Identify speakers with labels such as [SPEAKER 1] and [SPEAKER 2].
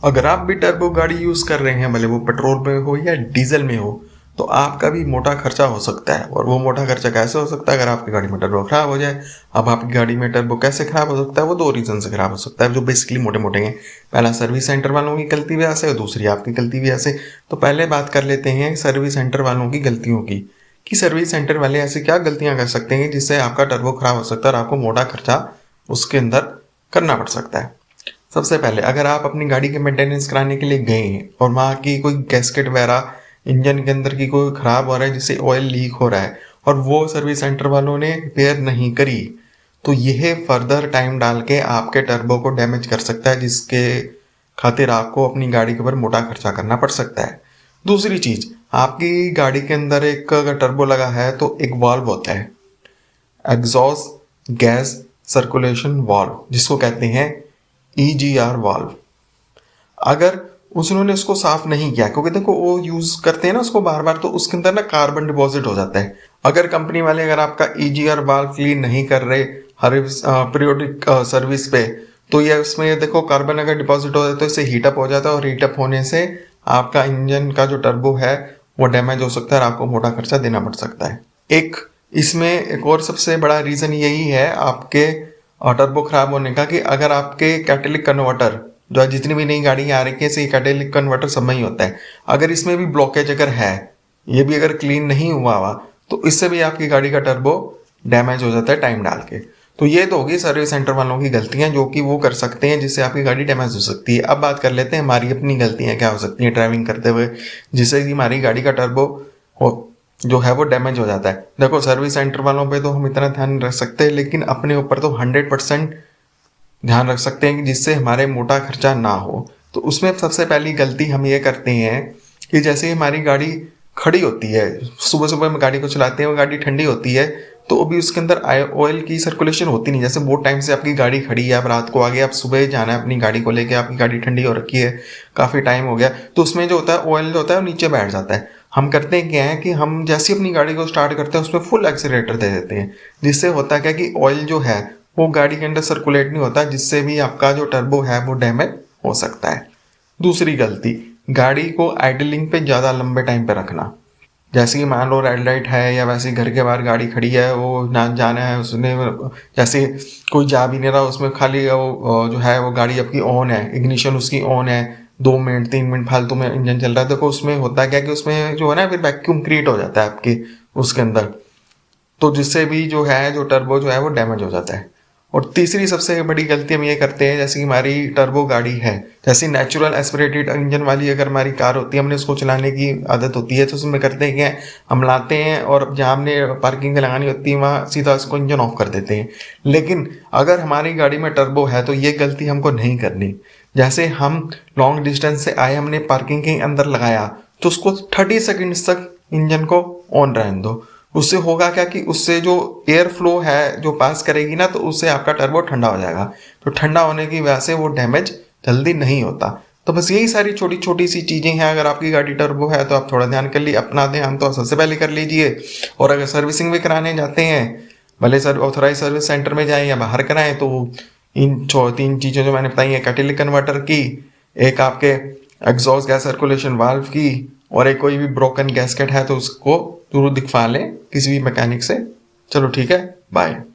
[SPEAKER 1] अगर आप भी टर्बो गाड़ी यूज़ कर रहे हैं, भले वो पेट्रोल में हो या डीजल में हो, तो आपका भी मोटा खर्चा हो सकता है। और वो मोटा खर्चा कैसे हो सकता है? अगर आपकी गाड़ी में टर्बो खराब हो जाए। अब आपकी गाड़ी में टर्बो कैसे खराब हो सकता है? वो दो रीज़न से खराब हो सकता है, जो बेसिकली मोटे मोटे हैं। पहला, सर्विस सेंटर वालों की गलती वजह से, और दूसरी आपकी गलती वजह से। तो पहले बात कर लेते हैं सर्विस सेंटर वालों की गलतियों की, कि सर्विस सेंटर वाले ऐसी क्या गलतियां कर सकते हैं जिससे आपका टर्बो खराब हो सकता है और आपको मोटा खर्चा उसके अंदर करना पड़ सकता है। सबसे पहले, अगर आप अपनी गाड़ी के मेंटेनेंस कराने के लिए गए हैं और वहाँ की कोई गैस्केट वगैरह इंजन के अंदर की कोई ख़राब हो रहा है, जिससे ऑयल लीक हो रहा है, और वो सर्विस सेंटर वालों ने रिपेयर नहीं करी, तो यह फर्दर टाइम डाल के आपके टर्बो को डैमेज कर सकता है, जिसके खातिर आपको अपनी गाड़ी के ऊपर मोटा खर्चा करना पड़ सकता है। दूसरी चीज़, आपकी गाड़ी के अंदर एक अगर टर्बो लगा है तो एक वाल्व होता है, एग्जॉस्ट गैस सर्कुलेशन वाल्व, जिसको कहते हैं EGR वाल्व। अगर उन्होंने उसको साफ नहीं किया, क्योंकि देखो वो यूज करते हैं ना उसको बार बार, तो उसके अंदर ना कार्बन डिपॉजिट हो जाता है। अगर कंपनी वाले अगर आपका EGR वाल्व क्लीन नहीं कर रहे हर पीरियोडिक सर्विस पे, तो ये उसमें देखो कार्बन अगर डिपॉजिट हो जाता है तो इससे हीटअप हो जाता है, और हीटअप होने से आपका इंजन का जो टर्बो है वो डैमेज हो सकता है और आपको मोटा खर्चा देना पड़ सकता है। इसमें एक और सबसे बड़ा रीज़न यही है आपके टर्बो खराब होने का, कि अगर आपके कैटेलिक कन्वर्टर, जो जितनी भी नई गाड़ियाँ आ रही है, कैटेलिक कन्वर्टर सब में ही होता है, अगर इसमें भी ब्लॉकेज अगर है, ये भी अगर क्लीन नहीं हुआ हुआ, तो इससे भी आपकी गाड़ी का टर्बो डैमेज हो जाता है टाइम डाल के। तो ये तो होगी सर्विस सेंटर वालों की गलतियां, जो कि वो कर सकते हैं जिससे आपकी गाड़ी डैमेज हो सकती है। अब बात कर लेते हैं हमारी अपनी गलतियां क्या हो सकती हैं ड्राइविंग करते हुए, जिससे कि हमारी गाड़ी का टर्बो जो है वो डैमेज हो जाता है। देखो, सर्विस सेंटर वालों पे तो हम इतना ध्यान रख सकते हैं, लेकिन अपने ऊपर तो 100% ध्यान रख सकते हैं कि जिससे हमारे मोटा खर्चा ना हो। तो उसमें सबसे पहली गलती हम ये करते हैं कि जैसे हमारी गाड़ी खड़ी होती है, सुबह सुबह हम गाड़ी को चलाते हैं, वो गाड़ी ठंडी होती है, तो अभी उसके अंदर ऑयल की सर्कुलेशन होती नहीं। जैसे बहुत टाइम से आपकी गाड़ी खड़ी है, आप रात को आ गए, आप सुबह जाना है अपनी गाड़ी को लेके, आपकी गाड़ी ठंडी हो रखी है, काफ़ी टाइम हो गया, तो उसमें जो होता है ऑयल जो होता है वो नीचे बैठ जाता है। हम करते हैं क्या है कि हम जैसे अपनी गाड़ी को स्टार्ट करते हैं उसमें फुल एक्सीलरेटर दे देते हैं, जिससे होता है क्या कि ऑयल जो है वो गाड़ी के अंदर सर्कुलेट नहीं होता, जिससे भी आपका जो टर्बो है वो डैमेज हो सकता है। दूसरी गलती, गाड़ी को आइडलिंग पे ज़्यादा लंबे टाइम पे रखना। जैसे कि मान लो रेड लाइट है, या वैसे घर के बाहर गाड़ी खड़ी है, वो ना जाना है उसने, जैसे कोई जा भी नहीं रहा, उसमें खाली वो जो है वो गाड़ी आपकी ऑन है, इग्निशन उसकी ऑन है, 2 मिनट 3 मिनट फालतू में इंजन चल रहा है, देखो उसमें होता क्या कि उसमें जो है ना फिर वैक्यूम क्रिएट हो जाता है आपके उसके अंदर, तो जिससे भी जो है जो टर्बो जो है वो डैमेज हो जाता है। और तीसरी सबसे बड़ी गलती हम ये करते हैं, जैसे कि हमारी टर्बो गाड़ी है, जैसे नेचुरल एस्पिरेटेड इंजन वाली अगर हमारी कार होती है, हमने उसको चलाने की आदत होती है, तो उसमें करते हैं क्या, हम लाते हैं और जहाँ हमने पार्किंग लगानी होती है वहाँ सीधा उसको इंजन ऑफ कर देते हैं। लेकिन अगर हमारी गाड़ी में टर्बो है तो ये गलती हमको नहीं करनी। जैसे हम लॉन्ग डिस्टेंस से आए, हमने पार्किंग के अंदर लगाया, तो उसको 30 सेकेंड्स तक इंजन को ऑन रहने दो। उससे होगा क्या कि उससे जो एयर फ्लो है जो पास करेगी ना, तो उससे आपका टर्बो ठंडा हो जाएगा, तो ठंडा होने की वजह से वो डैमेज जल्दी नहीं होता। तो बस यही सारी छोटी छोटी सी चीज़ें हैं। अगर आपकी गाड़ी टर्बो है तो आप थोड़ा ध्यान कर लीजिए, अपना ध्यान तो सबसे पहले कर लीजिए। और अगर सर्विसिंग भी कराने जाते हैं, भले सर ऑथोराइज सर्विस सेंटर में जाएं या बाहर कराएं, तो इन 3 चीज़ें जो मैंने बताई हैं, कैटेलिक कन्वर्टर की, एक आपके एग्जॉस्ट गैस सर्कुलेशन वाल्व की, और एक कोई भी ब्रोकन गैस्केट है तो उसको जरूर दिखवा लें किसी भी मैकेनिक से। चलो ठीक है, बाय।